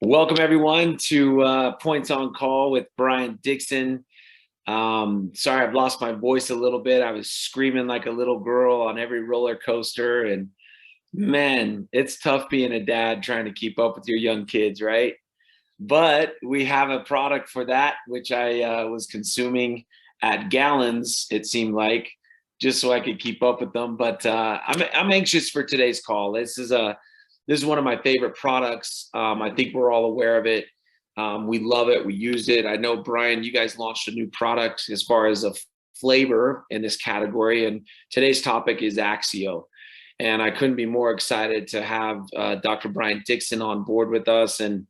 Welcome everyone to Points on Call with Brian Dixon. Sorry, I've lost my voice a little bit. I was screaming like a little girl on every roller coaster, and man, it's tough being a dad trying to keep up with your young kids, right? But we have a product for that, which I was consuming at gallons, it seemed like, just so I could keep up with them. But I'm anxious for today's call. This is one of my favorite products. I think we're all aware of it. We love it. We use it. I know, Brian, you guys launched a new product as far as a flavor in this category. And today's topic is Axio. And I couldn't be more excited to have Dr. Brian Dixon on board with us and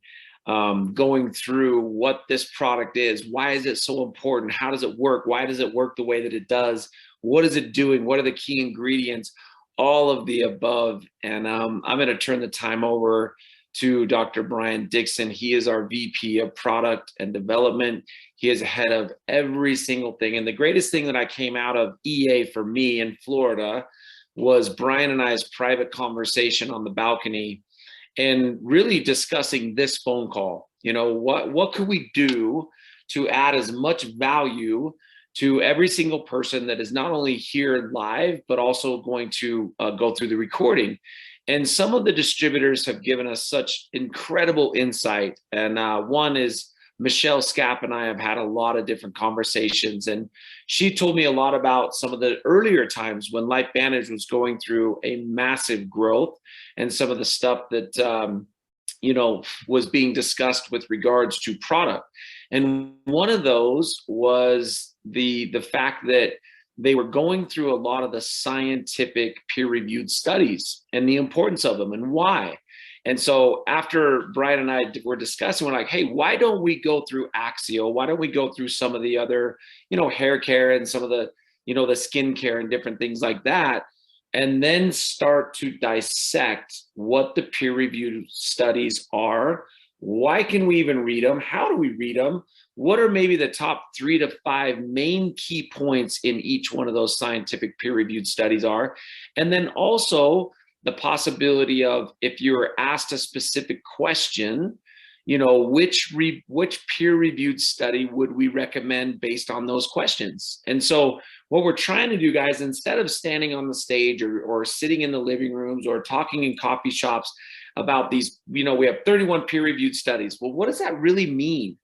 going through what this product is. Why is it so important? How does it work? Why does it work the way that it does? What is it doing? What are the key ingredients? All of the above. And I'm going to turn the time over to Dr. Brian Dixon. He is our VP of Product and Development. He is ahead of every single thing. And the greatest thing that I came out of EA for me in Florida was Brian and I's private conversation on the balcony and really discussing this phone call. You know, what could we do to add as much value to every single person that is not only here live, but also going to go through the recording. And some of the distributors have given us such incredible insight. And one is Michelle Scapp and I have had a lot of different conversations. And she told me a lot about some of the earlier times when LifeVantage was going through a massive growth and some of the stuff that, was being discussed with regards to product. And one of those was the fact that they were going through a lot of the scientific peer-reviewed studies and the importance of them and why. And so after Brian and I were discussing, we're like, hey, why don't we go through Axio? Why don't we go through some of the other, hair care and some of the, the skin care and different things like that, and then start to dissect what the peer-reviewed studies are. Why can we even read them? How do we read them? What are maybe the top 3 to 5 main key points in each one of those scientific peer-reviewed studies are? And then also the possibility of, if you're asked a specific question, which peer-reviewed study would we recommend based on those questions? And so what we're trying to do, guys, instead of standing on the stage or sitting in the living rooms or talking in coffee shops about these, we have 31 peer-reviewed studies. Well, what does that really mean?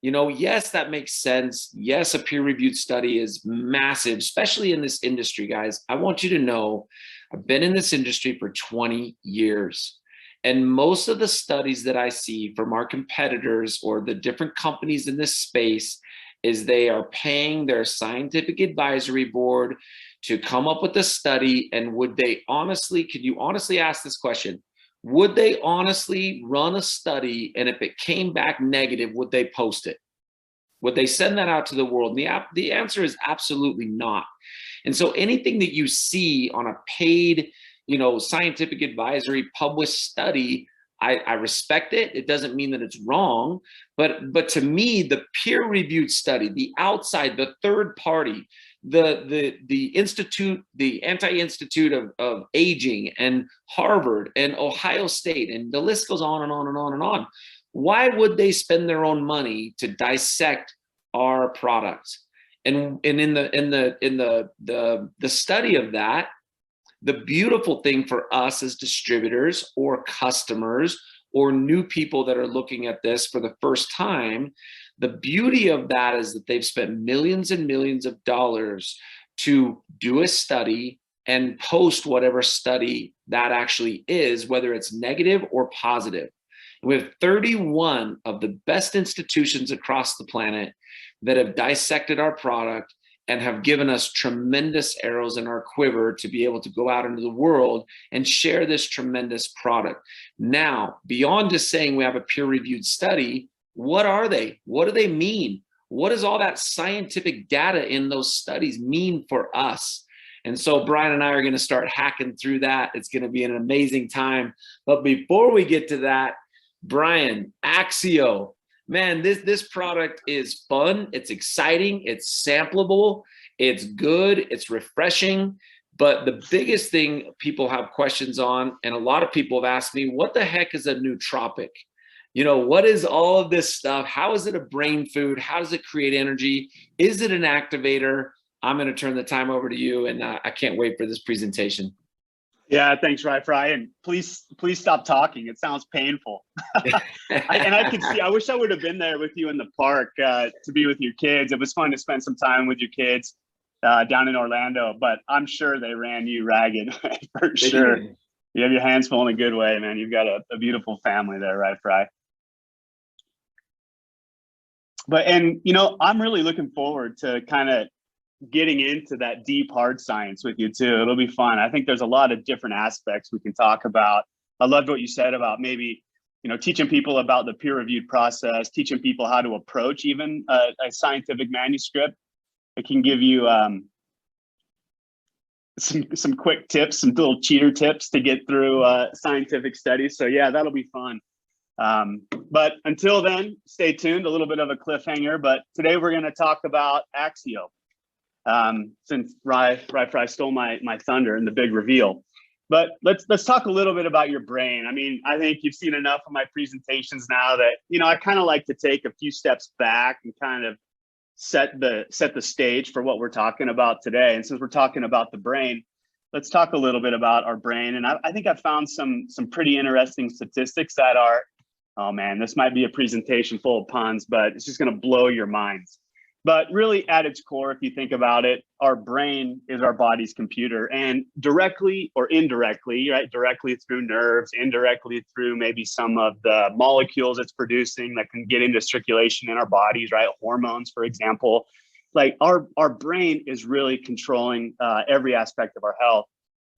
Yes, that makes sense. Yes, a peer-reviewed study is massive, especially in this industry, guys. I want you to know, I've been in this industry for 20 years. And most of the studies that I see from our competitors or the different companies in this space is they are paying their scientific advisory board to come up with a study. And could you honestly ask this question? Would they honestly run a study, and if it came back negative, would they post it? Would they send that out to the world? And the answer is absolutely not. And so anything that you see on a paid, scientific advisory published study, I respect it. It doesn't mean that it's wrong, but to me, the peer-reviewed study, the outside, the third party, the institute, the anti-institute of aging, and Harvard and Ohio State, and the list goes on and on and on and on. Why would they spend their own money to dissect our products? And in the study of that, the beautiful thing for us as distributors or customers or new people that are looking at this for the first time, the beauty of that is that they've spent millions and millions of dollars to do a study and post whatever study that actually is, whether it's negative or positive. We have 31 of the best institutions across the planet that have dissected our product and have given us tremendous arrows in our quiver to be able to go out into the world and share this tremendous product. Now, beyond just saying we have a peer-reviewed study, what are they? What do they mean? What does all that scientific data in those studies mean for us? And so Brian and I are going to start hacking through that. It's going to be an amazing time. But before we get to that, Brian, Axio, man, this product is fun. It's exciting. It's sampleable. It's good. It's refreshing. But the biggest thing people have questions on, and a lot of people have asked me, what the heck is a nootropic? what is all of this stuff? How is it a brain food? How does it create energy? Is it an activator? I'm going to turn the time over to you, and I can't wait for this presentation. Yeah, thanks, Fry. And please stop talking. It sounds painful. I can see, I wish I would have been there with you in the park to be with your kids. It was fun to spend some time with your kids down in Orlando, but I'm sure they ran you ragged for sure. You have your hands full in a good way, man. You've got a beautiful family there, right, Fry? But, and, I'm really looking forward to kind of getting into that deep hard science with you too. It'll be fun. I think there's a lot of different aspects we can talk about. I loved what you said about maybe, teaching people about the peer-reviewed process, teaching people how to approach even a scientific manuscript. It can give you some quick tips, some little cheater tips to get through scientific studies. So yeah, that'll be fun. But until then, stay tuned. A little bit of a cliffhanger, but today we're going to talk about Axio. Since Fry stole my thunder in the big reveal. But let's talk a little bit about your brain. I mean, I think you've seen enough of my presentations now that, I kind of like to take a few steps back and kind of set the stage for what we're talking about today. And since we're talking about the brain, let's talk a little bit about our brain. And I think I've found some pretty interesting statistics that are, oh man, this might be a presentation full of puns, but it's just going to blow your minds. But really at its core, if you think about it, our brain is our body's computer, and directly or indirectly, right? Directly through nerves, indirectly through maybe some of the molecules it's producing that can get into circulation in our bodies, right? Hormones, for example. Like our brain is really controlling every aspect of our health.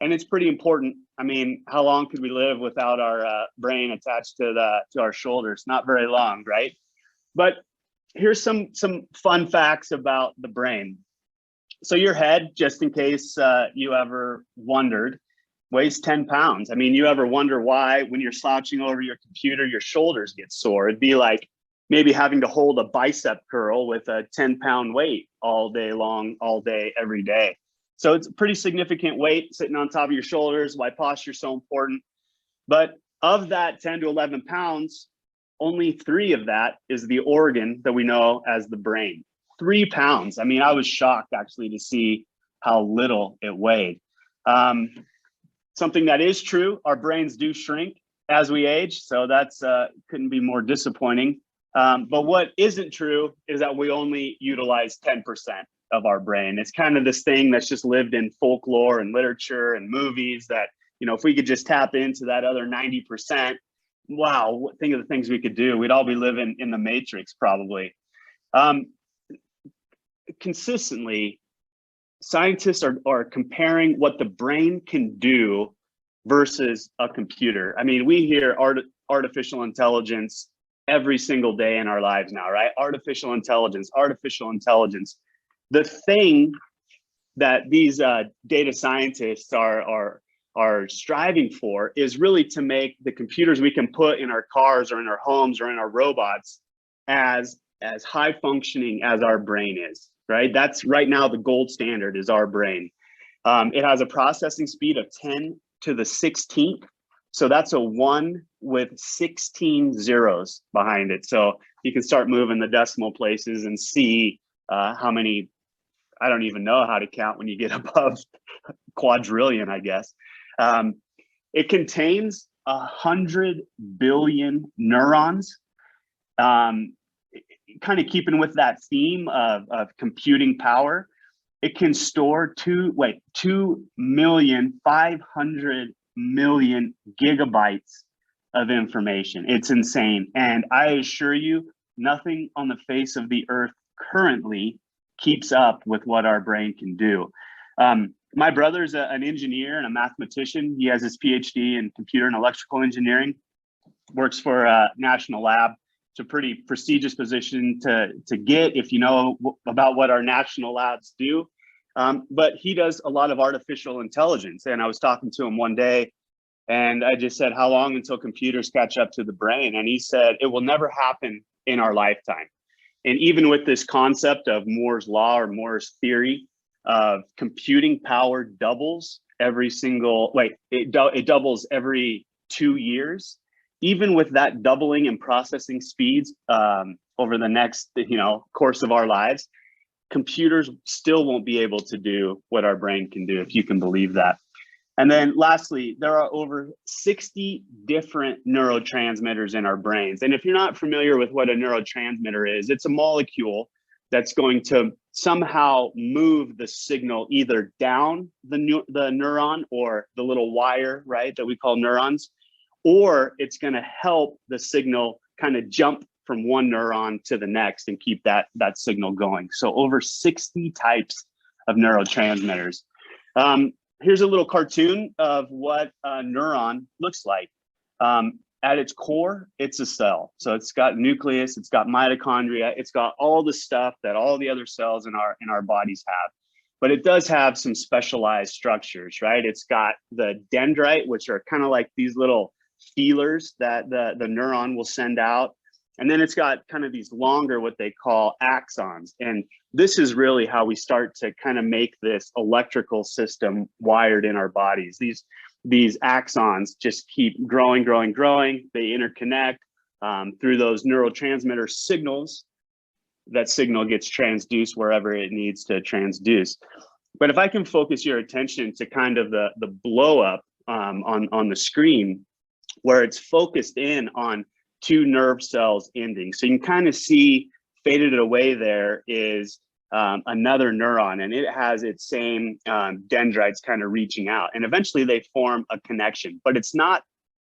And it's pretty important. I mean, how long could we live without our brain attached to our shoulders? Not very long, right? But here's some fun facts about the brain. So your head, just in case you ever wondered, weighs 10 pounds. I mean, you ever wonder why when you're slouching over your computer, your shoulders get sore? It'd be like maybe having to hold a bicep curl with a 10-pound weight all day long, all day, every day. So it's a pretty significant weight sitting on top of your shoulders, why posture is so important. But of that 10 to 11 pounds, only 3 of that is the organ that we know as the brain. 3 pounds. I mean, I was shocked actually to see how little it weighed. Something that is true, our brains do shrink as we age. So that's couldn't be more disappointing. But what isn't true is that we only utilize 10% of our brain. It's kind of this thing that's just lived in folklore and literature and movies that, if we could just tap into that other 90%, wow, think of the things we could do. We'd all be living in the Matrix probably. Consistently, scientists are comparing what the brain can do versus a computer. I mean, we hear artificial intelligence every single day in our lives now, right? Artificial intelligence. The thing that these data scientists are striving for is really to make the computers we can put in our cars or in our homes or in our robots as high functioning as our brain is, right? That's right now the gold standard is our brain. It has a processing speed of 10 to the 16th. So that's a 1 with 16 zeros behind it. So you can start moving the decimal places and see how many, I don't even know how to count when you get above quadrillion, I guess. It contains 100 billion neurons. Kind of keeping with that theme of computing power, it can store 2,500,000,000 gigabytes of information. It's insane. And I assure you, nothing on the face of the earth currently keeps up with what our brain can do. My brother's an engineer and a mathematician. He has his PhD in computer and electrical engineering, works for a national lab. It's a pretty prestigious position to get if you know about what our national labs do. But he does a lot of artificial intelligence. And I was talking to him one day and I just said, how long until computers catch up to the brain? And he said, it will never happen in our lifetime. And even with this concept of Moore's law or Moore's theory of computing power doubles every single, it doubles every 2 years. even with that doubling in processing speeds over the next, course of our lives, computers still won't be able to do what our brain can do, if you can believe that. And then lastly, there are over 60 different neurotransmitters in our brains. And if you're not familiar with what a neurotransmitter is, it's a molecule that's going to somehow move the signal either down the neuron, or the little wire, right, that we call neurons, or it's going to help the signal kind of jump from one neuron to the next and keep that signal going. So over 60 types of neurotransmitters. Here's a little cartoon of what a neuron looks like. At its core, it's a cell. So it's got nucleus, it's got mitochondria, it's got all the stuff that all the other cells in our bodies have. But it does have some specialized structures, right? It's got the dendrite, which are kind of like these little feelers that the neuron will send out. And then it's got kind of these longer, what they call axons. And this is really how we start to kind of make this electrical system wired in our bodies. These axons just keep growing. They interconnect through those neurotransmitter signals. That signal gets transduced wherever it needs to transduce. But if I can focus your attention to kind of the blow up on the screen, where it's focused in on two nerve cells ending. So you can kind of see faded away there is another neuron, and it has its same dendrites kind of reaching out, and eventually they form a connection, but it's not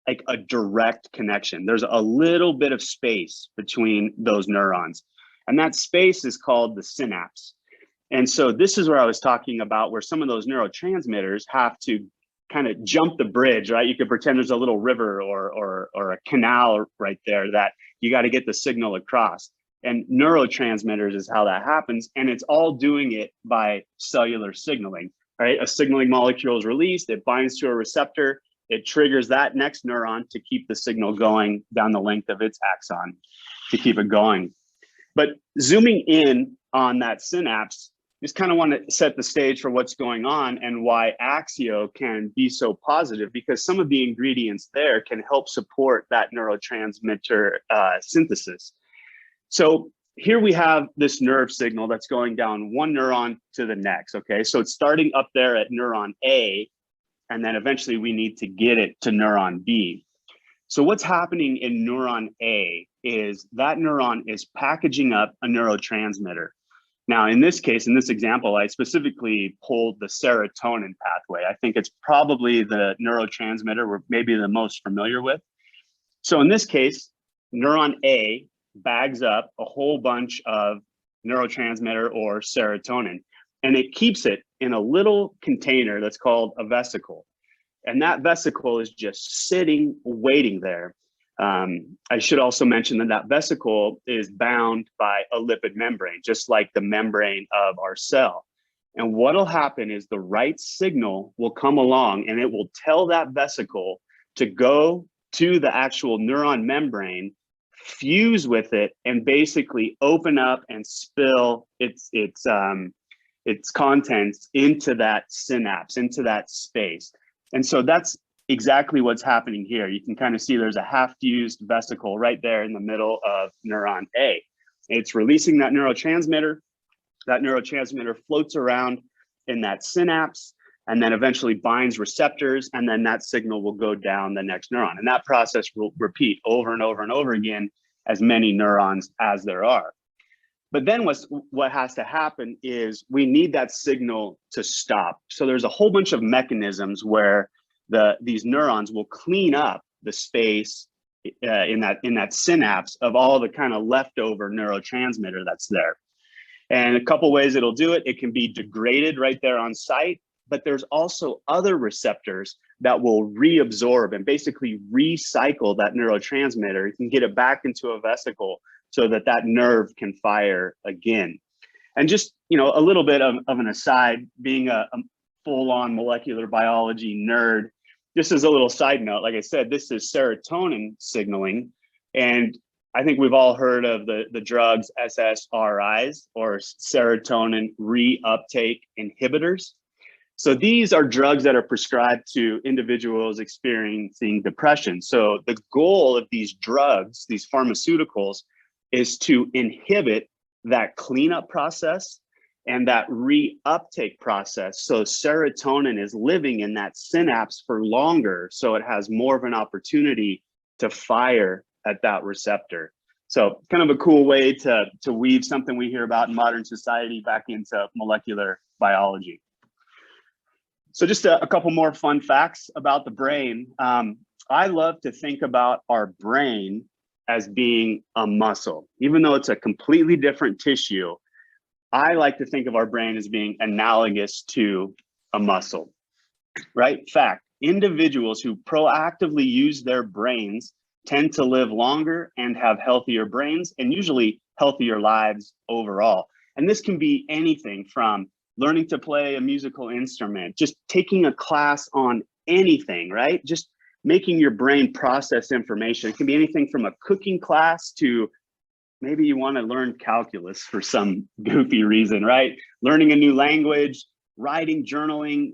like a direct connection. There's a little bit of space between those neurons, and that space is called the synapse. And so this is where I was talking about, where some of those neurotransmitters have to kind of jump the bridge, right? You could pretend there's a little river or a canal right there that you got to get the signal across. And neurotransmitters is how that happens. And it's all doing it by cellular signaling, right? A signaling molecule is released, it binds to a receptor, it triggers that next neuron to keep the signal going down the length of its axon to keep it going. But zooming in on that synapse, just kind of want to set the stage for what's going on and why Axio can be so positive, because some of the ingredients there can help support that neurotransmitter synthesis. So here we have this nerve signal that's going down one neuron to the next, okay? So it's starting up there at neuron A, and then eventually we need to get it to neuron B. So what's happening in neuron A is that neuron is packaging up a neurotransmitter. Now, in this case, in this example, I specifically pulled the serotonin pathway. I think it's probably the neurotransmitter we're maybe the most familiar with. So in this case, neuron A bags up a whole bunch of neurotransmitter or serotonin, and it keeps it in a little container that's called a vesicle. And that vesicle is just sitting, waiting there. I should also mention that that vesicle is bound by a lipid membrane, just like the membrane of our cell. And what'll happen is the right signal will come along and it will tell that vesicle to go to the actual neuron membrane, fuse with it, and basically open up and spill its contents into that synapse, into that space. And so that's exactly what's happening here. You can kind of see there's a half-fused vesicle right there in the middle of neuron A. It's releasing that neurotransmitter. That neurotransmitter floats around in that synapse and then eventually binds receptors, and then that signal will go down the next neuron. And that process will repeat over and over and over again, as many neurons as there are. But then what has to happen is we need that signal to stop. So there's a whole bunch of mechanisms where these neurons will clean up the space in that synapse of all the kind of leftover neurotransmitter that's there. And a couple ways it'll do it. It can be degraded right there on site, but there's also other receptors that will reabsorb and basically recycle that neurotransmitter. You can get it back into a vesicle so that that nerve can fire again. And just, a little bit of an aside, being a full-on molecular biology nerd, just as a little side note, like I said, this is serotonin signaling. And I think we've all heard of the drugs SSRIs, or serotonin reuptake inhibitors. So these are drugs that are prescribed to individuals experiencing depression. So the goal of these drugs, these pharmaceuticals, is to inhibit that cleanup process and that reuptake process. So serotonin is living in that synapse for longer, so it has more of an opportunity to fire at that receptor. So kind of a cool way to weave something we hear about in modern society back into molecular biology. So just a couple more fun facts about the brain. I love to think about our brain as being a muscle. Even though it's a completely different tissue, I like to think of our brain as being analogous to a muscle, right? Fact, individuals who proactively use their brains tend to live longer and have healthier brains and usually healthier lives overall. And this can be anything from learning to play a musical instrument, just taking a class on anything, right? Just making your brain process information. It can be anything from a cooking class to maybe you want to learn calculus for some goofy reason, right? Learning a new language, writing, journaling,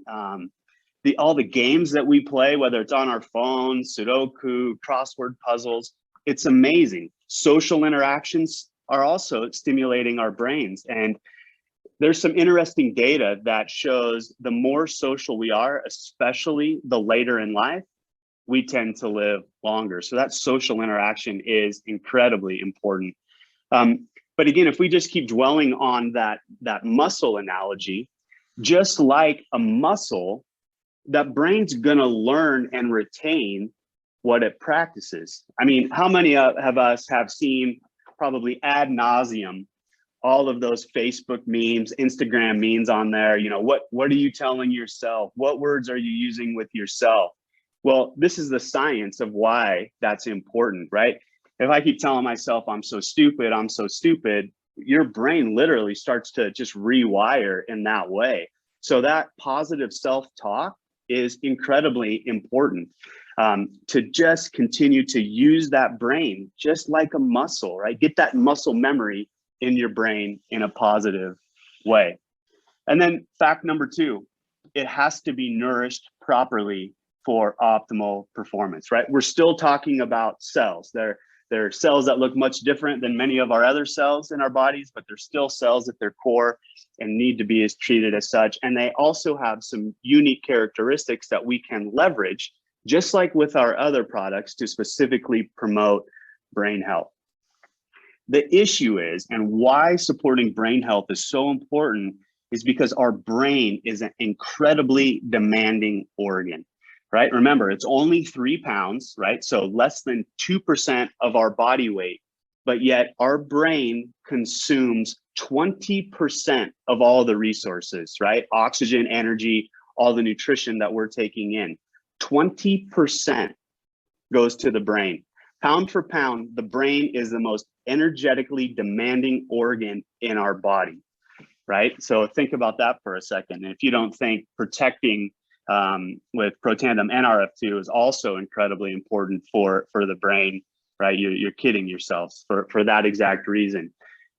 all the games that we play, whether it's on our phone, Sudoku, crossword puzzles, it's amazing. Social interactions are also stimulating our brains. And there's some interesting data that shows the more social we are, especially the later in life, we tend to live longer. So that social interaction is incredibly important. But again, if we just keep dwelling on that muscle analogy, just like a muscle, that brain's gonna learn and retain what it practices. I mean, how many of us have seen probably ad nauseum all of those Facebook memes, Instagram memes on there? You know, what are you telling yourself? What words are you using with yourself? Well, this is the science of why that's important, right? If I keep telling myself I'm so stupid, your brain literally starts to just rewire in that way. So that positive self-talk is incredibly important, to just continue to use that brain just like a muscle, right? Get that muscle memory in your brain in a positive way. And then fact number 2, it has to be nourished properly for optimal performance, right? We're still talking about cells. They're cells that look much different than many of our other cells in our bodies, but they're still cells at their core and need to be treated as such. And they also have some unique characteristics that we can leverage, just like with our other products, to specifically promote brain health. The issue is, and why supporting brain health is so important, is because our brain is an incredibly demanding organ. Right? Remember, it's only 3 pounds, right? So less than 2% of our body weight, but yet our brain consumes 20% of all the resources, right? Oxygen, energy, all the nutrition that we're taking in. 20% goes to the brain. Pound for pound, the brain is the most energetically demanding organ in our body, right? So think about that for a second. And if you don't think protecting with Protandim NRF2 is also incredibly important for the brain, right? You're kidding yourselves for that exact reason.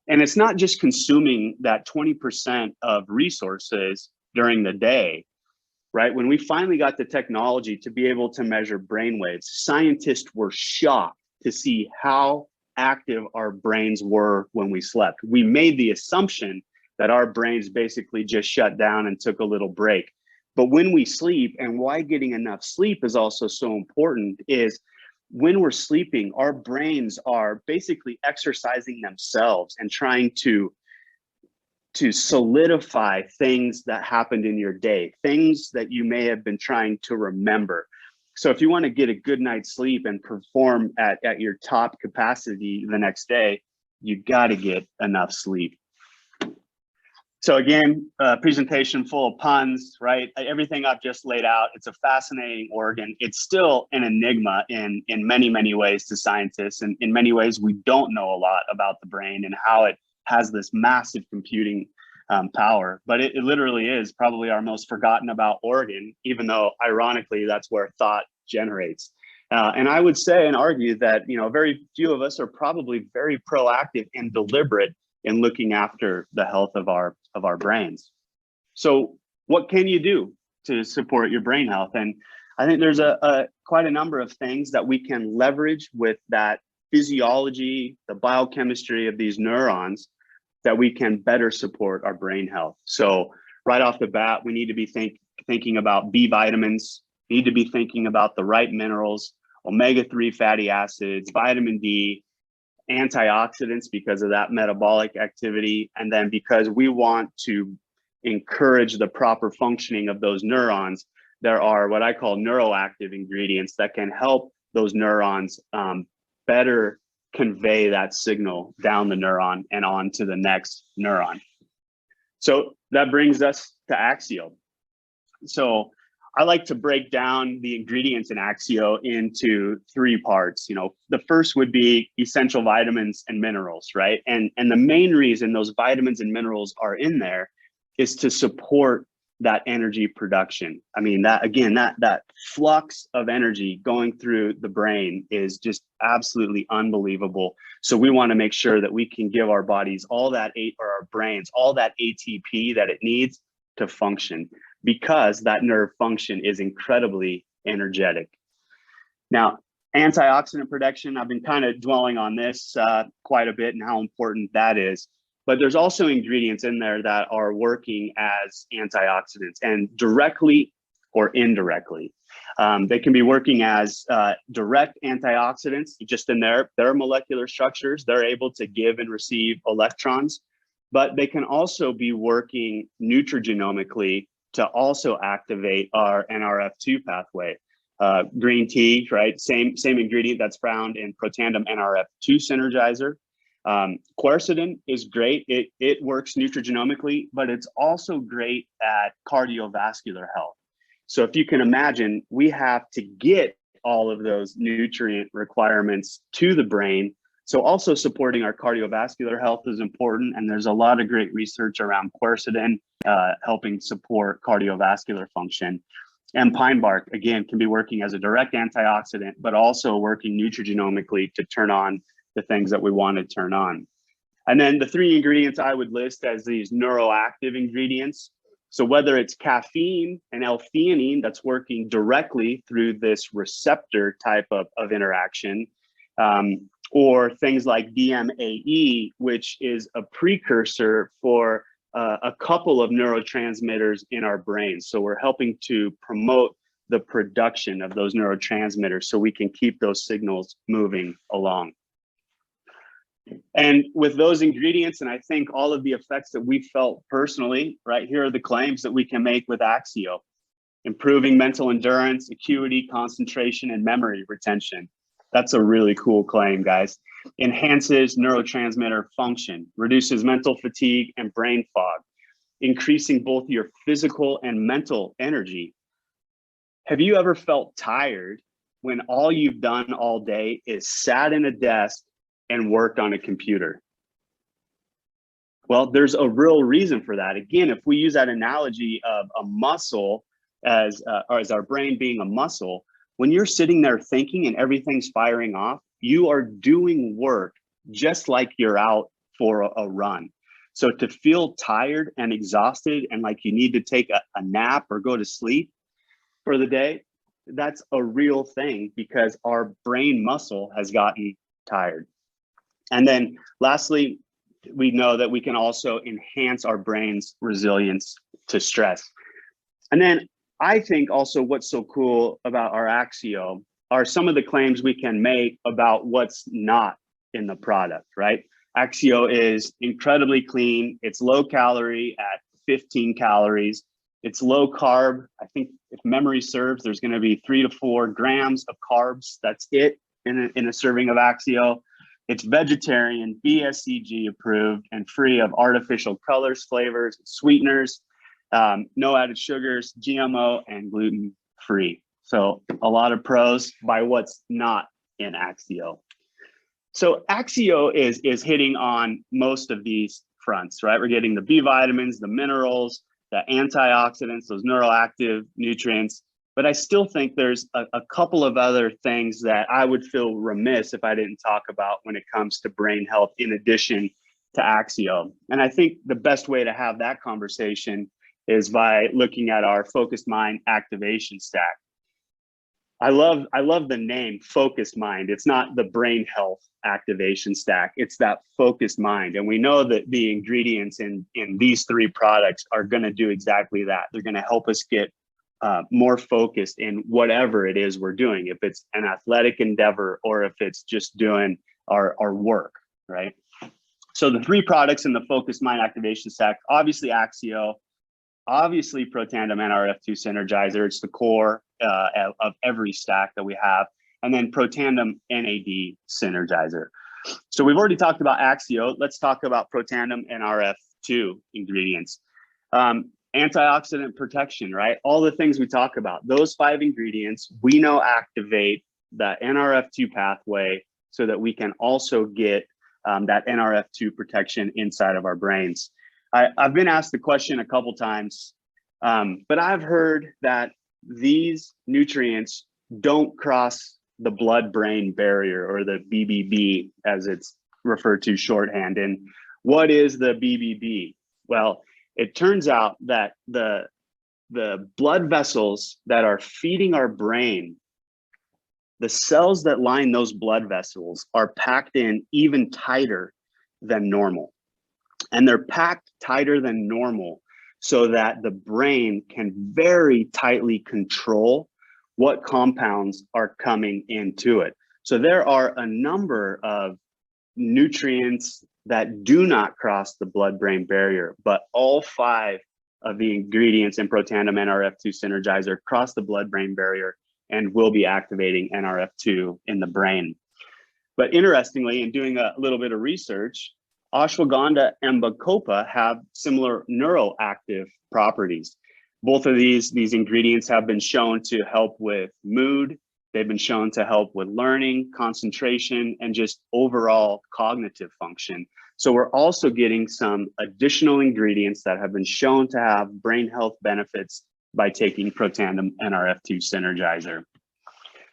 And it's not just consuming that 20% of resources during the day, right? When we finally got the technology to be able to measure brain waves, scientists were shocked to see how active our brains were when we slept. We made the assumption that our brains basically just shut down and took a little break. But when we sleep, and why getting enough sleep is also so important, is when we're sleeping, our brains are basically exercising themselves and trying to solidify things that happened in your day, things that you may have been trying to remember. So if you want to get a good night's sleep and perform at your top capacity the next day, you got to get enough sleep. So again, presentation full of puns, right? Everything I've just laid out, it's a fascinating organ. It's still an enigma in many, many ways to scientists. And in many ways, we don't know a lot about the brain and how it has this massive computing power. But it literally is probably our most forgotten about organ, even though ironically, that's where thought generates. And I would say and argue that, you know, very few of us are probably very proactive and deliberate in looking after the health of our brains. So what can you do? to support your brain health. And I think there's quite a number of things that we can leverage with that physiology, the biochemistry of these neurons, that we can better support our brain health. So right off the bat, we need to be thinking about B vitamins, need to be thinking about the right minerals, omega-3 fatty acids, vitamin D, antioxidants because of that metabolic activity. And then because we want to encourage the proper functioning of those neurons, there are what I call neuroactive ingredients that can help those neurons better convey that signal down the neuron and on to the next neuron. So that brings us to Axio. So I like to break down the ingredients in Axio into 3 parts. You know, the first would be essential vitamins and minerals, right? And the main reason those vitamins and minerals are in there is to support that energy production. I mean, that again, that flux of energy going through the brain is just absolutely unbelievable. So we want to make sure that we can give our bodies all that, or our brains, all that ATP that it needs to function, because that nerve function is incredibly energetic. Now, antioxidant production, I've been kind of dwelling on this quite a bit and how important that is. But there's also ingredients in there that are working as antioxidants, and directly or indirectly. They can be working as direct antioxidants, just in their molecular structures. They're able to give and receive electrons, but they can also be working nutrigenomically to also activate our NRF2 pathway. Green tea, right? Same ingredient that's found in Protandim NRF2 synergizer. Quercetin is great. It works nutrigenomically, but it's also great at cardiovascular health. So if you can imagine, we have to get all of those nutrient requirements to the brain. So also supporting our cardiovascular health is important. And there's a lot of great research around quercetin helping support cardiovascular function. And pine bark, again, can be working as a direct antioxidant, but also working nutrigenomically to turn on the things that we want to turn on. And then the 3 ingredients I would list as these neuroactive ingredients. So whether it's caffeine and L-theanine that's working directly through this receptor type of interaction, or things like DMAE, which is a precursor for a couple of neurotransmitters in our brain. So we're helping to promote the production of those neurotransmitters so we can keep those signals moving along. And with those ingredients, and I think all of the effects that we felt personally, right, here are the claims that we can make with Axio: improving mental endurance, acuity, concentration, and memory retention. That's a really cool claim, guys. Enhances neurotransmitter function, reduces mental fatigue and brain fog, increasing both your physical and mental energy. Have you ever felt tired when all you've done all day is sat in a desk and worked on a computer? Well, there's a real reason for that. Again, if we use that analogy of a muscle as our brain being a muscle, when you're sitting there thinking and everything's firing off, you are doing work just like you're out for a run. So to feel tired and exhausted and like you need to take a nap or go to sleep for the day, that's a real thing because our brain muscle has gotten tired. And then lastly, we know that we can also enhance our brain's resilience to stress. And then I think also what's so cool about our Axio are some of the claims we can make about what's not in the product, right? Axio is incredibly clean. It's low calorie at 15 calories. It's low carb. I think if memory serves, there's going to be 3 to 4 grams of carbs. That's it in a serving of Axio. It's vegetarian, BSCG approved, and free of artificial colors, flavors, sweeteners, no added sugars, GMO, and gluten free. So a lot of pros by what's not in Axio. So Axio is hitting on most of these fronts, right? We're getting the B vitamins, the minerals, the antioxidants, those neuroactive nutrients. But I still think there's a couple of other things that I would feel remiss if I didn't talk about when it comes to brain health in addition to Axio. And I think the best way to have that conversation is by looking at our focused mind activation stack. I love the name focused mind. It's not the brain health activation stack. It's that focused mind. And we know that the ingredients in these 3 products are going to do exactly that. They're going to help us get more focused in whatever it is we're doing, if it's an athletic endeavor or if it's just doing our work, right? So the 3 products in the focused mind activation stack, obviously Axio, obviously Protandim NRF2 Synergizer. It's the core of every stack that we have. And then Protandim NAD Synergizer. So we've already talked about Axio. Let's talk about Protandim NRF2 ingredients. Antioxidant protection, right? All the things we talk about, those 5 ingredients, we know activate the NRF2 pathway so that we can also get that NRF2 protection inside of our brains. I've been asked the question a couple times, but I've heard that these nutrients don't cross the blood-brain barrier, or the BBB as it's referred to shorthand. And what is the BBB? Well, it turns out that the blood vessels that are feeding our brain, the cells that line those blood vessels are packed in even tighter than normal. And they're packed tighter than normal so that the brain can very tightly control what compounds are coming into it. So there are a number of nutrients that do not cross the blood-brain barrier, but all 5 of the ingredients in Protandim NRF2 Synergizer cross the blood-brain barrier and will be activating NRF2 in the brain. But interestingly, in doing a little bit of research, ashwagandha and bacopa have similar neuroactive properties. Both of these ingredients have been shown to help with mood. They've been shown to help with learning, concentration, and just overall cognitive function. So we're also getting some additional ingredients that have been shown to have brain health benefits by taking Protandim NRF2 Synergizer.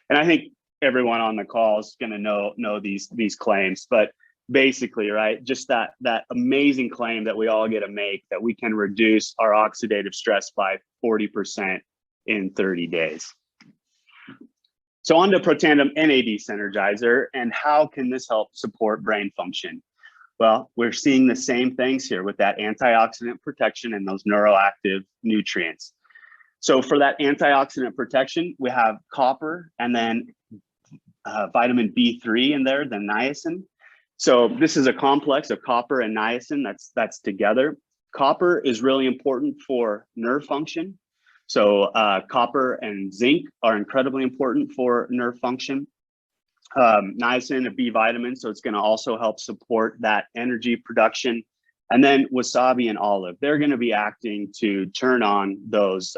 And I think everyone on the call is going to know these claims, but basically, right, just that amazing claim that we all get to make, that we can reduce our oxidative stress by 40% in 30 days. So on to Protandim NAD Synergizer, and how can this help support brain function? Well, we're seeing the same things here with that antioxidant protection and those neuroactive nutrients. So for that antioxidant protection, we have copper and then vitamin B3 in there, the niacin. So this is a complex of copper and niacin that's together. Copper is really important for nerve function. So copper and zinc are incredibly important for nerve function. Niacin, a B vitamin, so it's going to also help support that energy production. And then wasabi and olive, they're going to be acting to turn on those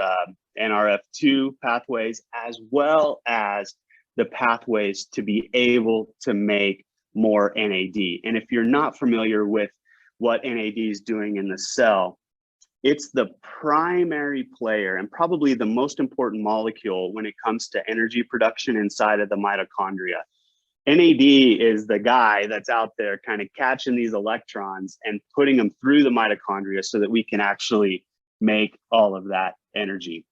NRF2 pathways, as well as the pathways to be able to make more NAD. And if you're not familiar with what NAD is doing in the cell, it's the primary player and probably the most important molecule when it comes to energy production inside of the mitochondria. NAD is the guy that's out there kind of catching these electrons and putting them through the mitochondria so that we can actually make all of that energy.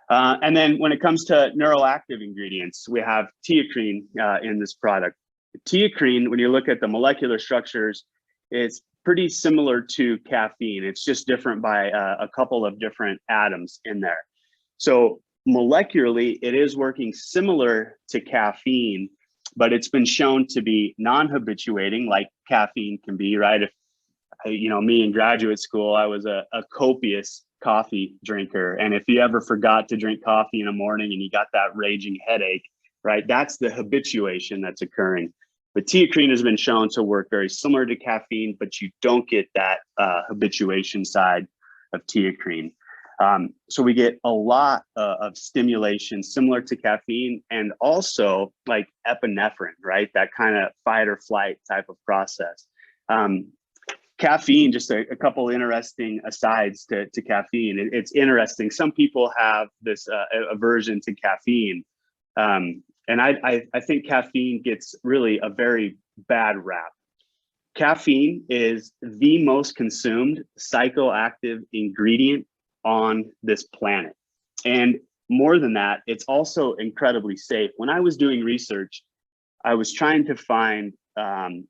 And then when it comes to neuroactive ingredients, we have teacrine in this product. Teacrine, when you look at the molecular structures, it's pretty similar to caffeine. It's just different by a couple of different atoms in there. So molecularly, it is working similar to caffeine, but it's been shown to be non-habituating, like caffeine can be, right? If, you know, me in graduate school, I was a copious coffee drinker. And if you ever forgot to drink coffee in the morning and you got that raging headache, right? That's the habituation that's occurring. But teacrine has been shown to work very similar to caffeine, but you don't get that habituation side of teacrine. So we get a lot of stimulation similar to caffeine, and also like epinephrine, right? That kind of fight or flight type of process. Caffeine, just a couple interesting asides to caffeine. It's interesting. Some people have this aversion to caffeine. And I think caffeine gets really a very bad rap. Caffeine is the most consumed psychoactive ingredient on this planet. And more than that, it's also incredibly safe. When I was doing research, I was trying to find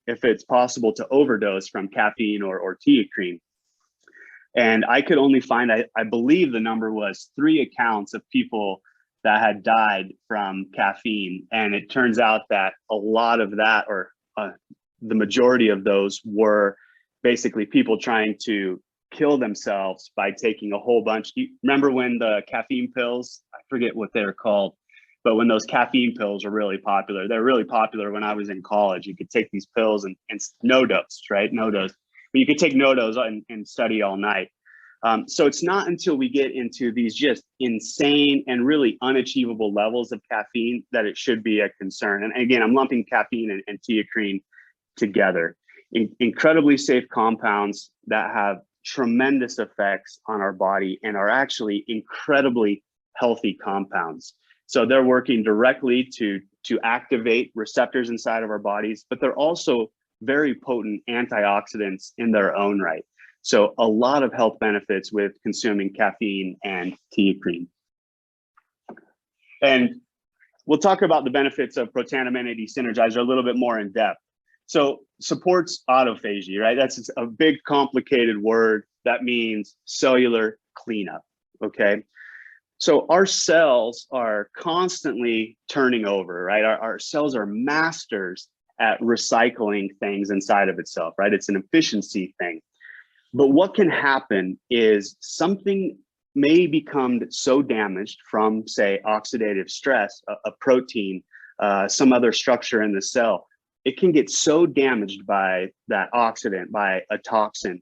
if it's possible to overdose from caffeine or teacrine. And I could only find, I believe the number was 3 accounts of people that had died from caffeine. And it turns out that a lot of that, or the majority of those, were basically people trying to kill themselves by taking a whole bunch. You remember when the caffeine pills, I forget what they're called, but when those caffeine pills were really popular, they're really popular when I was in college. You could take these pills and no dose, right? No dose. But you could take no dose and study all night. So it's not until we get into these just insane and really unachievable levels of caffeine that it should be a concern. And again, I'm lumping caffeine and teacrine together. Incredibly safe compounds that have tremendous effects on our body and are actually incredibly healthy compounds. So they're working directly to activate receptors inside of our bodies, but they're also very potent antioxidants in their own right. So a lot of health benefits with consuming caffeine and teacrine. And we'll talk about the benefits of protandim desynergizer a little bit more in depth. So supports autophagy, right? That's a big complicated word that means cellular cleanup, okay? So our cells are constantly turning over, right? Our cells are masters at recycling things inside of itself, right? It's an efficiency thing. But what can happen is something may become so damaged from, say, oxidative stress, a protein, some other structure in the cell. It can get so damaged by that oxidant, by a toxin,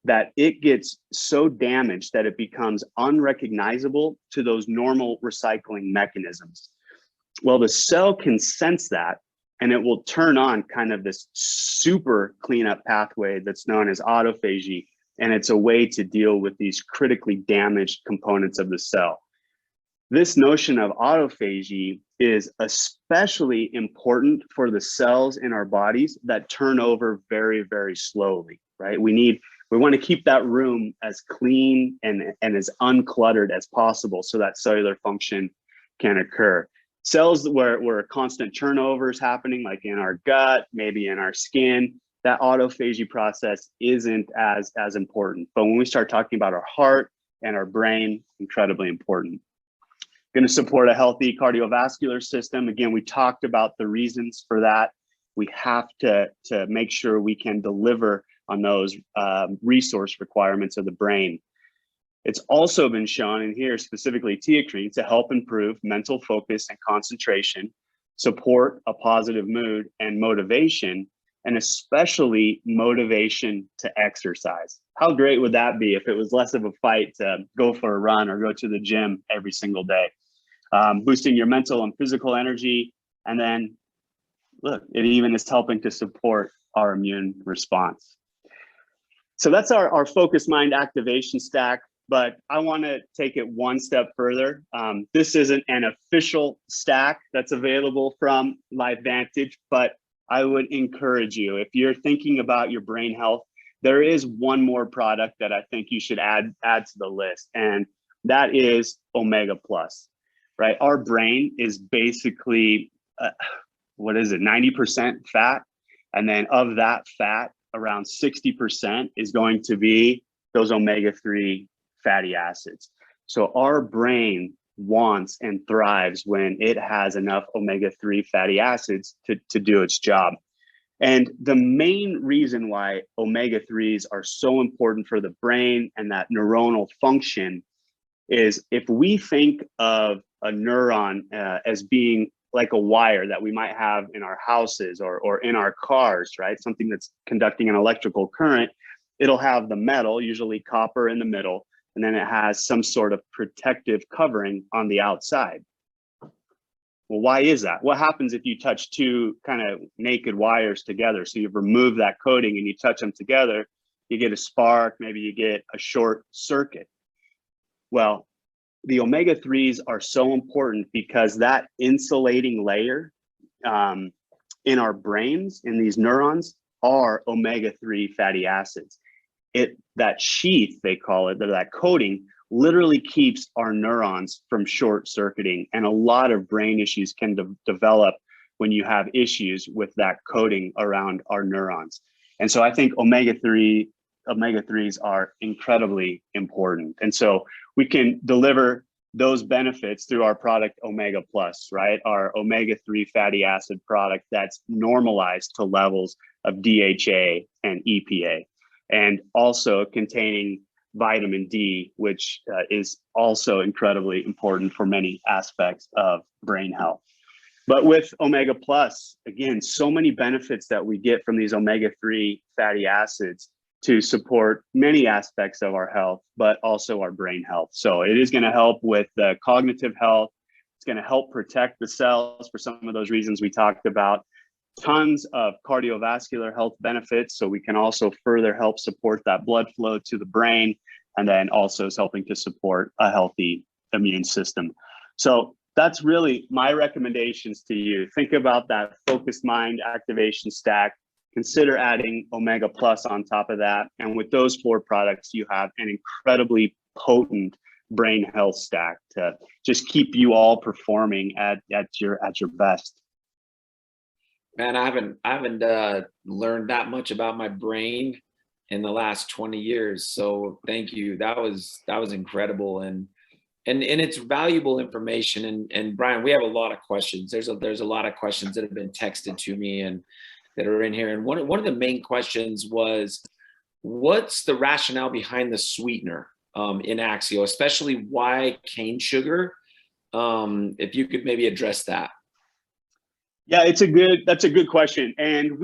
that it gets so damaged that it becomes unrecognizable to those normal recycling mechanisms. Well, the cell can sense that, and it will turn on kind of this super cleanup pathway that's known as autophagy. And it's a way to deal with these critically damaged components of the cell. This notion of autophagy is especially important for the cells in our bodies that turn over very, very slowly, right? We want to keep that room as clean and as uncluttered as possible so that cellular function can occur. Cells where constant turnover is happening, like in our gut, maybe in our skin, that autophagy process isn't as important. But when we start talking about our heart and our brain, incredibly important. Going to support a healthy cardiovascular system. Again, we talked about the reasons for that. We have to make sure we can deliver on those resource requirements of the brain. It's also been shown in here, specifically teacrine, to help improve mental focus and concentration, support a positive mood and motivation, and especially motivation to exercise. How great would that be if it was less of a fight to go for a run or go to the gym every single day? Boosting your mental and physical energy. And then look, it even is helping to support our immune response. So that's our focus mind activation stack, but I want to take it one step further. This isn't an official stack that's available from LifeVantage, but I would encourage you, if you're thinking about your brain health, there is one more product that I think you should add to the list, and that is Omega Plus, right? Our brain is basically, 90% fat. And then of that fat, around 60% is going to be those omega-3 fatty acids. So our brain wants and thrives when it has enough omega-3 fatty acids to do its job. And the main reason why omega-3s are so important for the brain and that neuronal function is if we think of a neuron as being like a wire that we might have in our houses or in our cars, right? Something that's conducting an electrical current, it'll have the metal, usually copper in the middle, and then it has some sort of protective covering on the outside. Well, why is that? What happens if you touch two kind of naked wires together? So you've removed that coating and you touch them together, you get a spark, maybe you get a short circuit. Well, the omega-3s are so important because that insulating layer in our brains, in these neurons, are omega-3 fatty acids. That sheath, they call it, that coating, literally keeps our neurons from short circuiting. And a lot of brain issues can develop when you have issues with that coating around our neurons. And so I think omega-3s are incredibly important. And so we can deliver those benefits through our product Omega Plus, right? Our omega-3 fatty acid product that's normalized to levels of DHA and EPA, and also containing vitamin D, which is also incredibly important for many aspects of brain health. But with Omega Plus, again, so many benefits that we get from these omega-3 fatty acids to support many aspects of our health, but also our brain health. So it is going to help with the cognitive health. It's going to help protect the cells for some of those reasons we talked about. Tons of cardiovascular health benefits. So we can also further help support that blood flow to the brain, and then also is helping to support a healthy immune system. So that's really my recommendations to you. Think about that focused mind activation stack. Consider adding Omega Plus on top of that. And with those 4 products, you have an incredibly potent brain health stack to just keep you all performing at your best. Man, I haven't learned that much about my brain in the last 20 years. So thank you. That was incredible. And it's valuable information. And Brian, we have a lot of questions. There's a lot of questions that have been texted to me and that are in here. And one of the main questions was, what's the rationale behind the sweetener in Axio, especially why cane sugar? If you could maybe address that. Yeah, that's a good question. And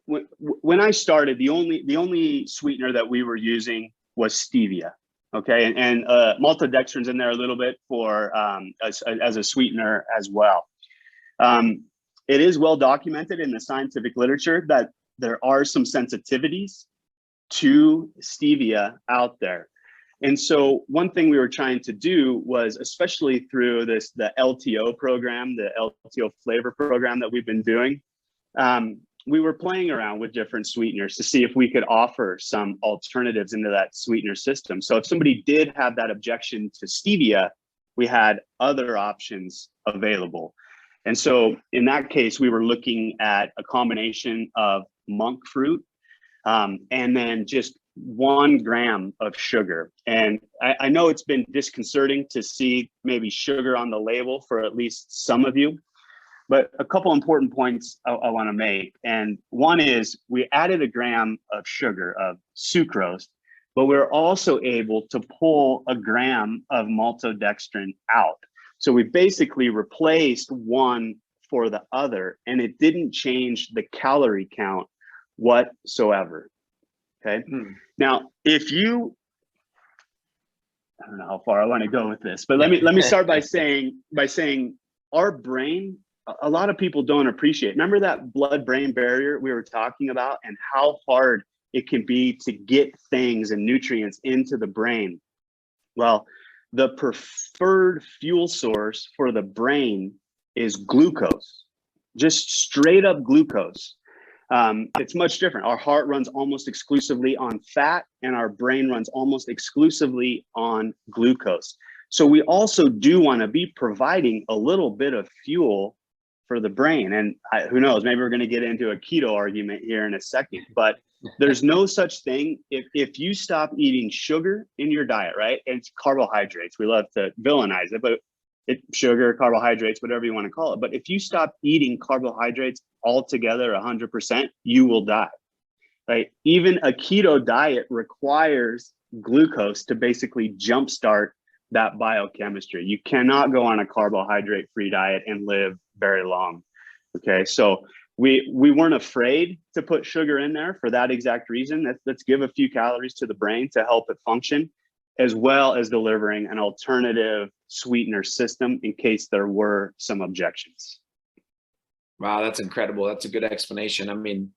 when I started, the only sweetener that we were using was stevia. Okay, and maltodextrin's in there a little bit for as a sweetener as well. It is well documented in the scientific literature that there are some sensitivities to stevia out there. And so one thing we were trying to do was, especially through the LTO program, the LTO flavor program that we've been doing, we were playing around with different sweeteners to see if we could offer some alternatives into that sweetener system. So if somebody did have that objection to stevia, we had other options available. And so in that case, we were looking at a combination of monk fruit and then just 1 gram of sugar. And I know it's been disconcerting to see maybe sugar on the label for at least some of you, but a couple important points I want to make. And one is we added 1 gram of sugar, of sucrose, but we're also able to pull 1 gram of maltodextrin out. So we basically replaced one for the other, and it didn't change the calorie count whatsoever. Okay. Now, if you, I don't know how far I want to go with this, but let me start by saying our brain, a lot of people don't appreciate. Remember that blood-brain barrier we were talking about and how hard it can be to get things and nutrients into the brain? Well, the preferred fuel source for the brain is glucose, just straight up glucose. It's much different. Our heart runs almost exclusively on fat, and our brain runs almost exclusively on glucose. So we also do want to be providing a little bit of fuel for the brain. And who knows, maybe we're going to get into a keto argument here in a second, but there's no such thing. If you stop eating sugar in your diet, right? And it's carbohydrates. We love to villainize it, but it's sugar, carbohydrates, whatever you want to call it. But if you stop eating carbohydrates altogether 100%, you will die. Right? Even a keto diet requires glucose to basically jumpstart that biochemistry. You cannot go on a carbohydrate-free diet and live very long. Okay, so we weren't afraid to put sugar in there for that exact reason. Let's give a few calories to the brain to help it function, as well as delivering an alternative sweetener system in case there were some objections. Wow, that's incredible. That's a good explanation. I mean,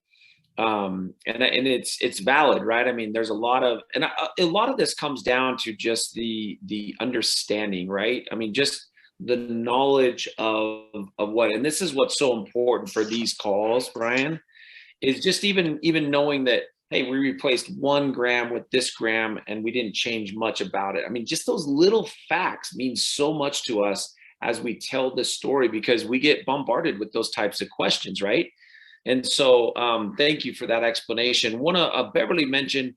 and it's valid, right? I mean, there's a lot of this comes down to just the understanding, right? I mean, just the knowledge of what, and this is what's so important for these calls, Brian, is just even knowing that hey, we replaced 1 gram with this gram and we didn't change much about it. I mean, just those little facts mean so much to us as we tell the story, because we get bombarded with those types of questions, right? And so thank you for that explanation. Beverly mentioned,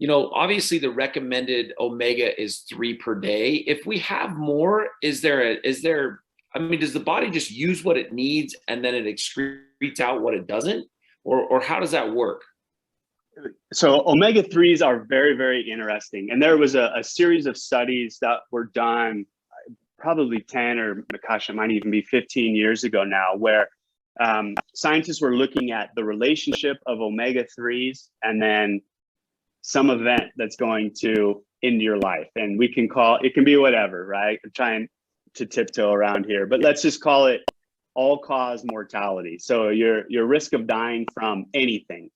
obviously the recommended omega is 3 per day. If we have more, does the body just use what it needs and then it excretes out what it doesn't? Or how does that work? So omega-3s are very, very interesting. And there was a series of studies that were done probably 10 or gosh, it might even be 15 years ago now, where scientists were looking at the relationship of omega-3s and then some event that's going to end your life. And we can it can be whatever, right? I'm trying to tiptoe around here, but let's just call it all-cause mortality. So your risk of dying from anything.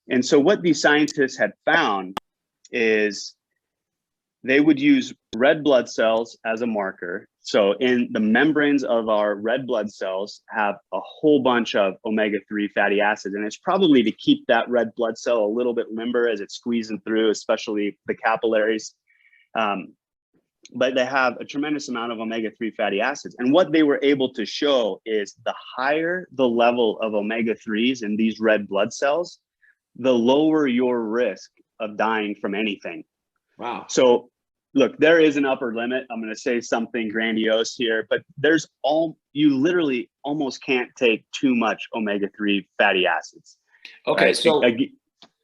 And so what these scientists had found is they would use red blood cells as a marker. So in the membranes of our red blood cells have a whole bunch of omega-3 fatty acids. And it's probably to keep that red blood cell a little bit limber as it's squeezing through, especially the capillaries. But they have a tremendous amount of omega-3 fatty acids. And what they were able to show is the higher the level of omega-3s in these red blood cells, the lower your risk of dying from anything. Wow. So look, there is an upper limit. I'm going to say something grandiose here, but you literally almost can't take too much omega-3 fatty acids. Okay. Right?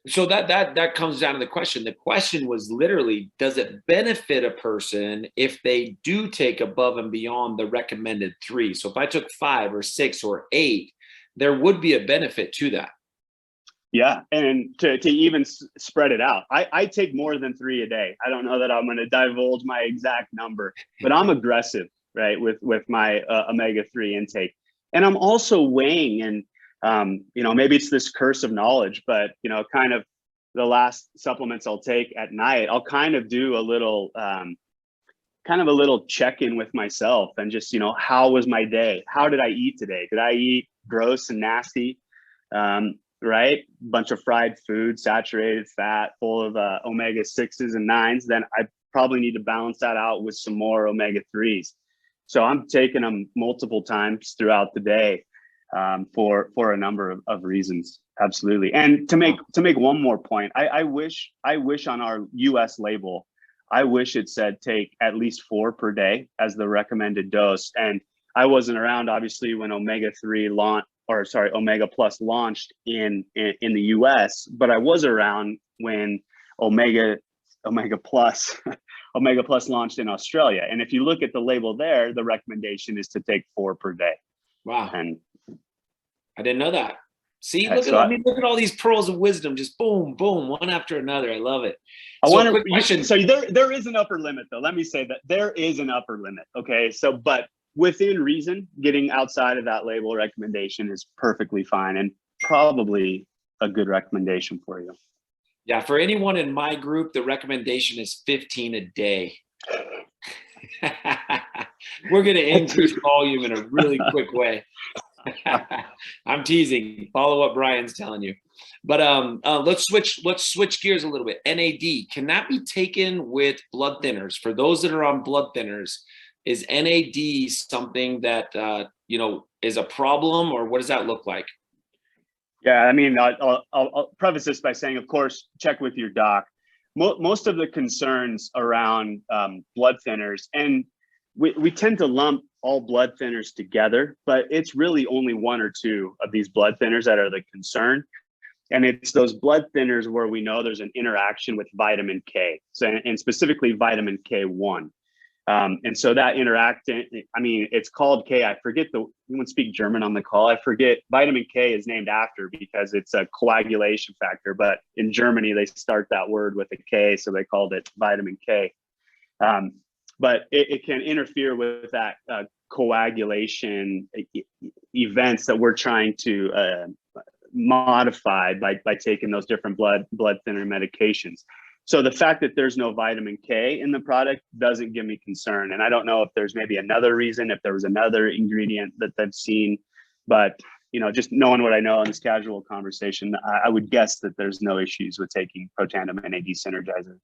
So that comes down to the question. The question was literally, does it benefit a person if they do take above and beyond the recommended 3? So if I took 5 or 6 or 8, there would be a benefit to that. Yeah, and to even spread it out, I take more than 3 a day. I don't know that I'm going to divulge my exact number, but I'm aggressive, right, with my omega-3 intake, and I'm also weighing. And maybe it's this curse of knowledge, but kind of the last supplements I'll take at night, I'll kind of do a little check-in with myself and just how was my day? How did I eat today? Did I eat gross and nasty? Right? Bunch of fried food, saturated fat, full of omega-6s and 9s, then I probably need to balance that out with some more omega-3s. So I'm taking them multiple times throughout the day for a number of reasons. Absolutely. And to make one more point, I wish on our US label, I wish it said take at least 4 per day as the recommended dose. And I wasn't around, obviously, when Omega Plus launched in the US, but I was around when Omega Plus launched in Australia. And if you look at the label there, the recommendation is to take 4 per day. Wow. And I didn't know that. See, look at all these pearls of wisdom, just boom, boom, one after another. I love it. So there is an upper limit, though. Let me say that there is an upper limit. Okay. So, but within reason, getting outside of that label recommendation is perfectly fine and probably a good recommendation for you. Yeah, for anyone in my group, the recommendation is 15 a day. We're going to increase volume in a really quick way. I'm teasing. Follow what Brian's telling you. But let's switch gears a little bit. NAD, can that be taken with blood thinners? For those that are on blood thinners, is NAD something that is a problem, or what does that look like? Yeah, I mean, I'll preface this by saying, of course, check with your doc. Most of the concerns around blood thinners, and we tend to lump all blood thinners together, but it's really only 1 or 2 of these blood thinners that are the concern. And it's those blood thinners where we know there's an interaction with vitamin K, and specifically vitamin K1. And so that it's called K. I forget anyone speak German on the call. I forget vitamin K is named after because it's a coagulation factor, but in Germany, they start that word with a K. So they called it vitamin K. But it can interfere with that coagulation events that we're trying to modify by taking those different blood thinner medications. So the fact that there's no vitamin K in the product doesn't give me concern. And I don't know if there's maybe another reason, if there was another ingredient that they've seen, but just knowing what I know in this casual conversation, I would guess that there's no issues with taking Protandim NAD Synergizer.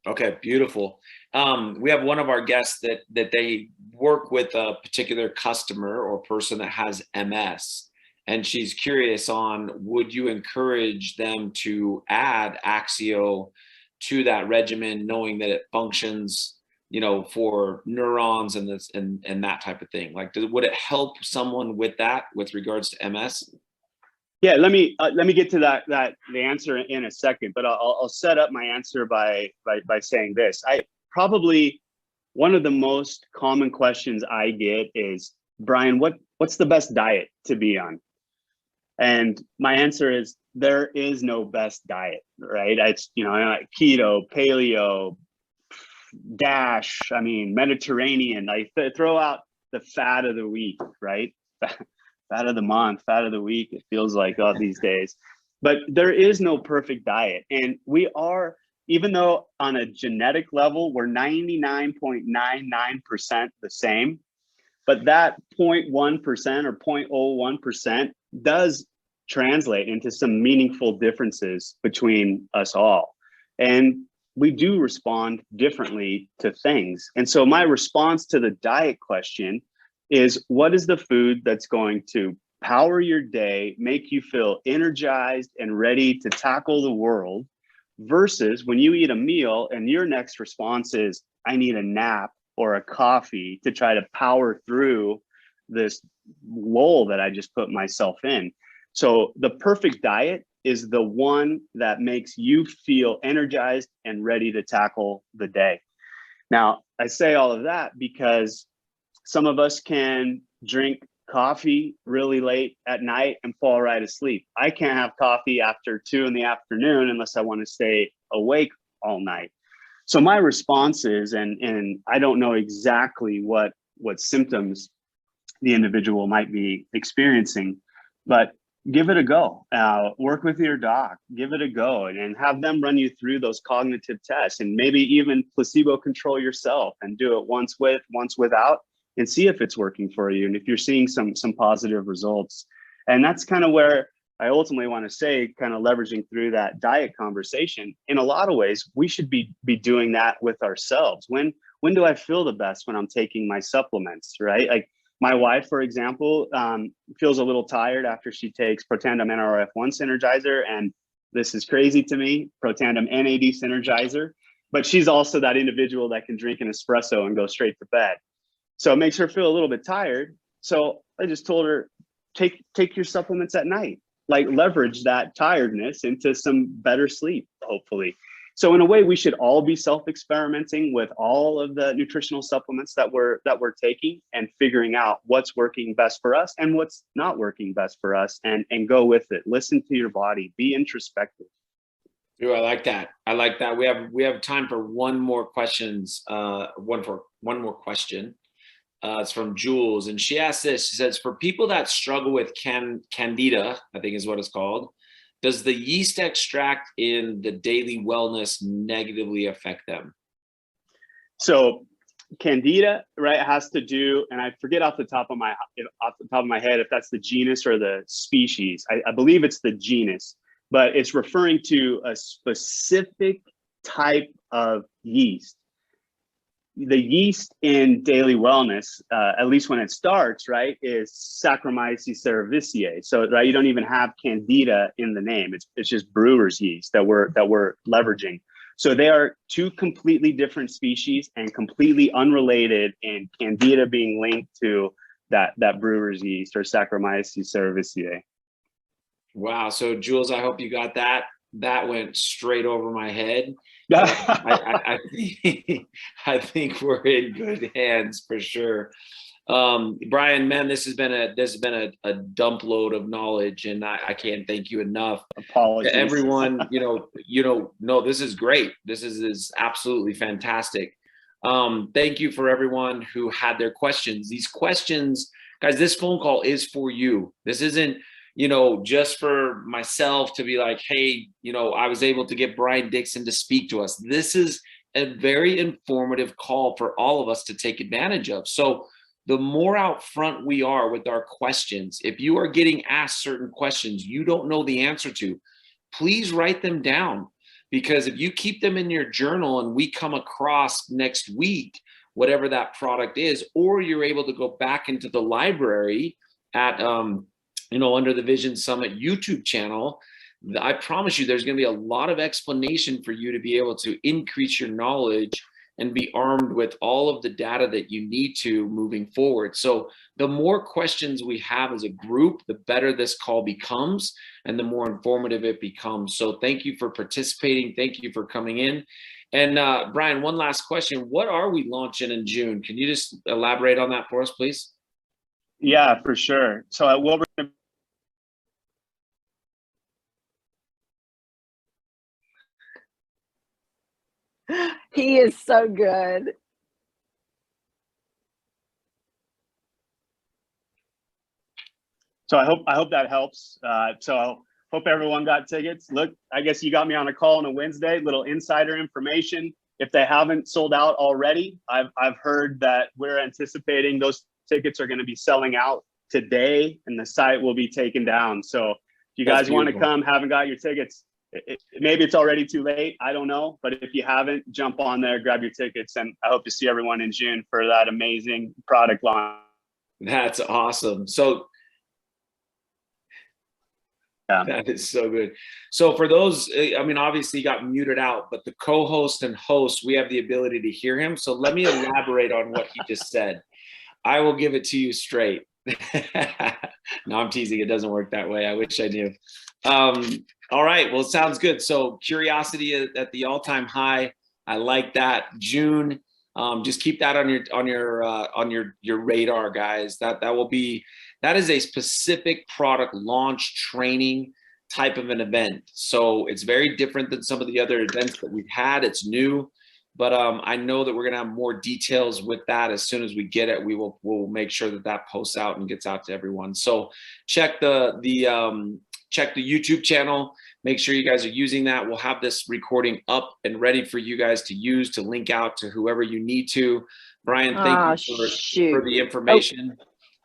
Okay, beautiful. We have one of our guests that they work with a particular customer or person that has MS, and she's curious on, would you encourage them to add Axio to that regimen, knowing that it functions, for neurons and this and that type of thing? Like, would it help someone with that with regards to MS? Yeah, let me get to the answer in a second, but I'll set up my answer by saying this. I probably, one of the most common questions I get is, Brian, what's the best diet to be on? And my answer is, there is no best diet, right? It's keto, paleo, DASH, Mediterranean. I throw out the fat of the week, right? Fat of the month, fat of the week, it feels like these days. But there is no perfect diet. And we are, even though on a genetic level, we're 99.99% the same, but that 0.1% or 0.01% does translate into some meaningful differences between us all. And we do respond differently to things. And so my response to the diet question is, what is the food that's going to power your day, make you feel energized and ready to tackle the world, versus when you eat a meal and your next response is, I need a nap or a coffee to try to power through this lull that I just put myself in. So the perfect diet is the one that makes you feel energized and ready to tackle the day. Now, I say all of that because some of us can drink coffee really late at night and fall right asleep. I can't have coffee after 2 p.m. unless I want to stay awake all night. So my response is, and I don't know exactly what symptoms the individual might be experiencing, but give it a go. Work with your doc, give it a go, and have them run you through those cognitive tests, and maybe even placebo control yourself and do it once with, once without, and see if it's working for you and if you're seeing some positive results. And that's kind of where I ultimately want to say, kind of leveraging through that diet conversation, in a lot of ways, we should be doing that with ourselves. When do I feel the best? When I'm taking my supplements, right? Like my wife, for example, feels a little tired after she takes Protandim NRF1 Synergizer. And this is crazy to me, Protandim NAD Synergizer, but she's also that individual that can drink an espresso and go straight to bed. So it makes her feel a little bit tired. So I just told her, take your supplements at night, like leverage that tiredness into some better sleep, hopefully. So in a way, we should all be self-experimenting with all of the nutritional supplements that we're taking, and figuring out what's working best for us and what's not working best for us, and go with it. Listen to your body, be introspective. Ooh, I like that. We have time for one more questions. One more question. It's from Jules, and she asked this. She says, for people that struggle with candida, I think is what it's called, does the yeast extract in the daily wellness negatively affect them? So candida, right, has to do, and I forget off the top of my head if that's the genus or the species. I believe it's the genus, but it's referring to a specific type of yeast. The yeast in daily wellness, at least when it starts, right, is Saccharomyces cerevisiae. So, right, you don't even have candida in the name. It's just brewer's yeast that we're leveraging. So they are two completely different species and completely unrelated, and candida being linked to that brewer's yeast or Saccharomyces cerevisiae. Wow. So Jules, I hope you got that. That went straight over my head. I think we're in good hands for sure. Brian, man, this has been a dump load of knowledge, and I can't thank you enough. Apologies to everyone. No, this is great. This is absolutely fantastic. Thank you for everyone who had their questions. These questions, guys, this phone call is for you. This isn't just for myself to be like, hey, I was able to get Brian Dixon to speak to us. This is a very informative call for all of us to take advantage of. So the more out front we are with our questions. If you are getting asked certain questions you don't know the answer to, please write them down, because if you keep them in your journal and we come across next week whatever that product is, or you're able to go back into the library at under the Vision Summit YouTube channel, I promise you there's going to be a lot of explanation for you to be able to increase your knowledge and be armed with all of the data that you need to moving forward. So the more questions we have as a group, the better this call becomes and the more informative it becomes. So thank you for participating. Thank you for coming in. And Brian, one last question. What are we launching in June? Can you just elaborate on that for us, please? Yeah, for sure. So what we're going to He is so good. So I hope that helps. So hope everyone got tickets. Look, I guess you got me on a call on a Wednesday. Little insider information. If they haven't sold out already, I've heard that we're anticipating those tickets are going to be selling out today, and the site will be taken down. So if you guys want to come, haven't got your tickets, maybe it's already too late. I don't know, but if you haven't, jump on there, grab your tickets, and I hope to see everyone in June for that amazing product launch. That's awesome. So yeah, that is so good. So for those, I mean, obviously he got muted out, but the co-host and host, we have the ability to hear him. So let me elaborate on what he just said. I will give it to you straight. No, I'm teasing. It doesn't work that way. I wish I knew. All right. Well, it sounds good. So curiosity at the all-time high. I like that. June. Just keep that on your radar, guys. That is a specific product launch training type of an event. So it's very different than some of the other events that we've had. It's new, but I know that we're gonna have more details with that as soon as we get it. We'll make sure that posts out and gets out to everyone. So check the YouTube channel. Make sure you guys are using that. We'll have this recording up and ready for you guys to use to link out to whoever you need to. Brian, thank you for the information.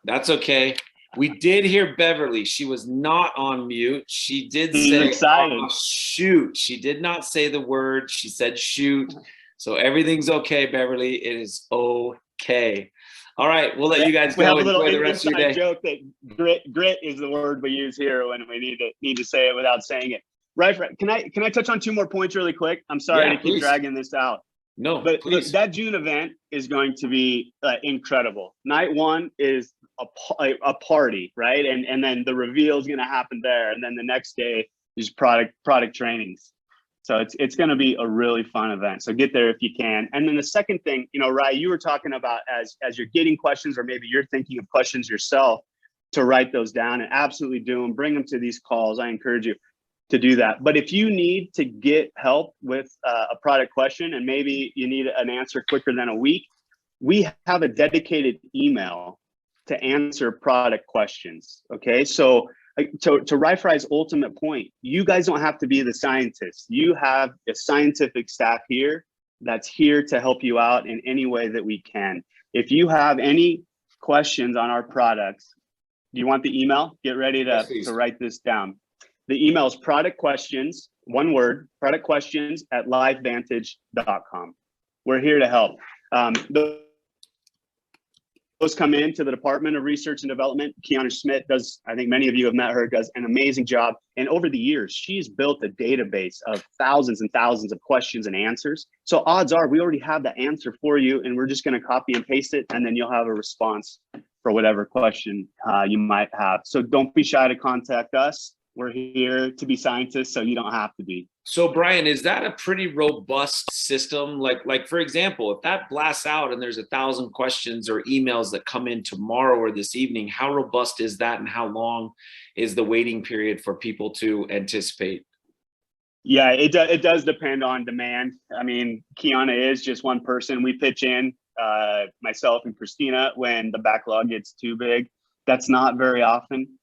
That's okay. We did hear Beverly. She was not on mute. She did say, oh, shoot. She did not say the word. She said shoot. So everything's okay, Beverly. It is okay. All right, we'll let you guys go. We have a little enjoy the rest of your day. Joke that grit is the word we use here when we need to say it without saying it. Right. Can I touch on 2 more points really quick? I'm sorry to keep dragging this out. No, but look, that June event is going to be incredible. Night 1 is a party, right? And then the reveal is going to happen there, and then the next day is product trainings. So it's going to be a really fun event. So get there if you can. And then the second thing, Rai, you were talking about as you're getting questions, or maybe you're thinking of questions yourself, to write those down and absolutely do them. Bring them to these calls. I encourage you to do that. But if you need to get help with a product question and maybe you need an answer quicker than a week, we have a dedicated email to answer product questions. Okay, so to Rai-Fri's ultimate point, you guys don't have to be the scientists. You have a scientific staff here that's here to help you out in any way that we can. If you have any questions on our products, do you want the email? Get ready to write this down. The email is product questions, one word, product questions @livevantage.com. We're here to help. Those come into the Department of Research and Development. Kiana Schmidt does, I think many of you have met her, does an amazing job. And over the years, she's built a database of thousands and thousands of questions and answers. So odds are we already have the answer for you, and we're just going to copy and paste it, and then you'll have a response for whatever question you might have. So don't be shy to contact us. We're here to be scientists, so you don't have to be. So Brian, is that a pretty robust system? Like for example, if that blasts out and there's 1,000 questions or emails that come in tomorrow or this evening, how robust is that, and how long is the waiting period for people to anticipate? Yeah, it does depend on demand. I mean, Kiana is just one person. We pitch in, myself and Christina, when the backlog gets too big. That's not very often.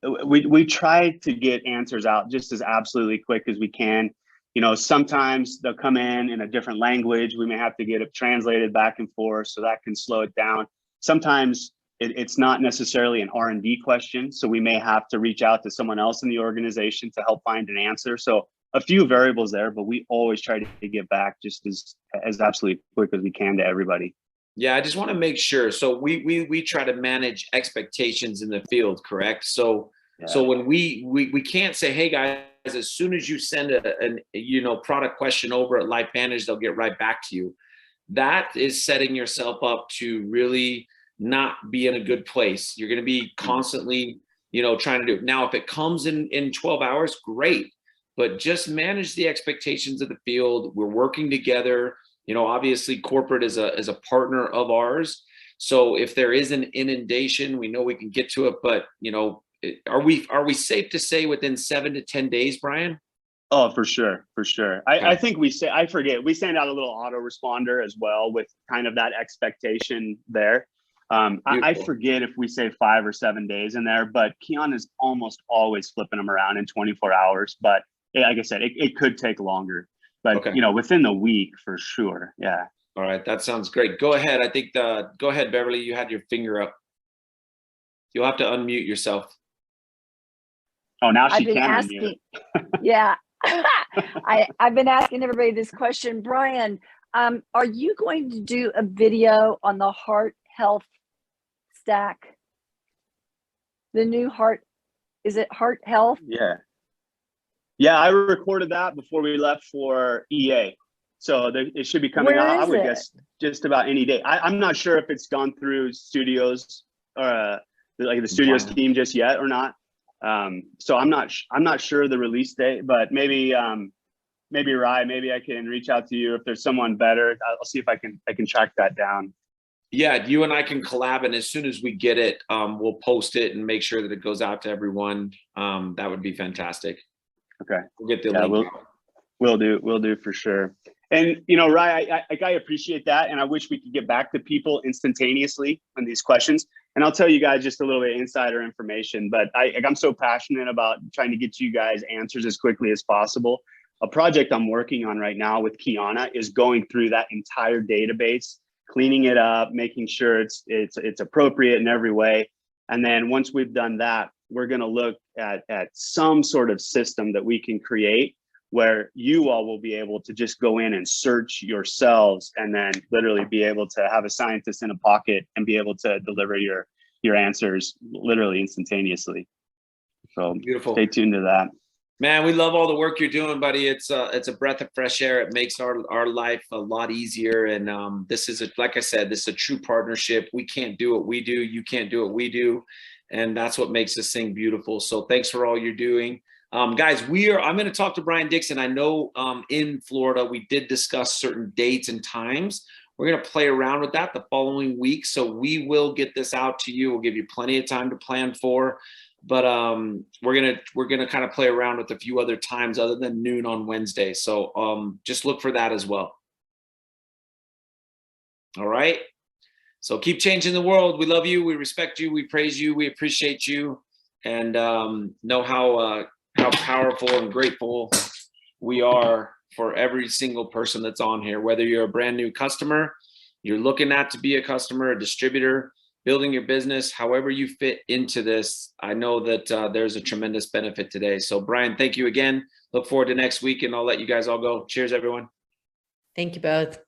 We try to get answers out just as absolutely quick as we can. You know, sometimes they'll come in a different language. We may have to get it translated back and forth, so that can slow it down. Sometimes it's not necessarily an R&D question, so we may have to reach out to someone else in the organization to help find an answer. So a few variables there, but we always try to get back just as absolutely quick as we can to everybody. Yeah, I just want to make sure. So we try to manage expectations in the field, correct? So so when we can't say, hey guys, as soon as you send a product question over at LifeVantage, they'll get right back to you. That is setting yourself up to really not be in a good place. You're going to be constantly, trying to do it. Now, if it comes in 12 hours, great, but just manage the expectations of the field. We're working together. Obviously corporate is a partner of ours. So if there is an inundation, we know we can get to it, but are we safe to say within 7 to 10 days, Brian? Oh, for sure. I think we send out a little autoresponder as well with kind of that expectation there. I forget if we say 5 or 7 days in there, but Keon is almost always flipping them around in 24 hours. But like I said, it could take longer, but within the week for sure. Yeah. All right. That sounds great. Go ahead. I think go ahead, Beverly, you had your finger up. You'll have to unmute yourself. Oh, now she can unmute. Yeah. I've been asking everybody this question. Brian, are you going to do a video on the heart health stack? The new is it heart health? Yeah, I recorded that before we left for EA. So it should be coming out, I would guess, just about any day. I'm not sure if it's gone through studios or like the studios team just yet or not. So I'm not sure the release date, but maybe Rye, maybe I can reach out to you if there's someone better. I'll see if I can track that down. Yeah, you and I can collab, and as soon as we get it, we'll post it and make sure that it goes out to everyone. That would be fantastic. Okay, we'll get the link. We'll do for sure. And Rye, I appreciate that, and I wish we could get back to people instantaneously on these questions. And I'll tell you guys just a little bit of insider information, but I'm so passionate about trying to get you guys answers as quickly as possible. A project I'm working on right now with Kiana is going through that entire database, cleaning it up, making sure it's appropriate in every way. And then once we've done that, we're going to look at some sort of system that we can create where you all will be able to just go in and search yourselves and then literally be able to have a scientist in a pocket and be able to deliver your answers literally instantaneously. So beautiful. Stay tuned to that. Man, we love all the work you're doing, buddy. It's a breath of fresh air. It makes our life a lot easier. And this is like I said, this is a true partnership. We can't do what we do. You can't do what we do. And that's what makes this thing beautiful. So thanks for all you're doing. Guys, I'm going to talk to Brian Dixon. I know in Florida, we did discuss certain dates and times. We're going to play around with that the following week. So we will get this out to you. We'll give you plenty of time to plan for. But we're gonna kind of play around with a few other times other than noon on Wednesday. So just look for that as well. All right. So keep changing the world. We love you. We respect you. We praise you. We appreciate you. And know how powerful and grateful we are for every single person that's on here. Whether you're a brand new customer, you're looking to be a customer, a distributor, building your business, however you fit into this, I know that there's a tremendous benefit today. So Brian, thank you again. Look forward to next week, and I'll let you guys all go. Cheers, everyone. Thank you both.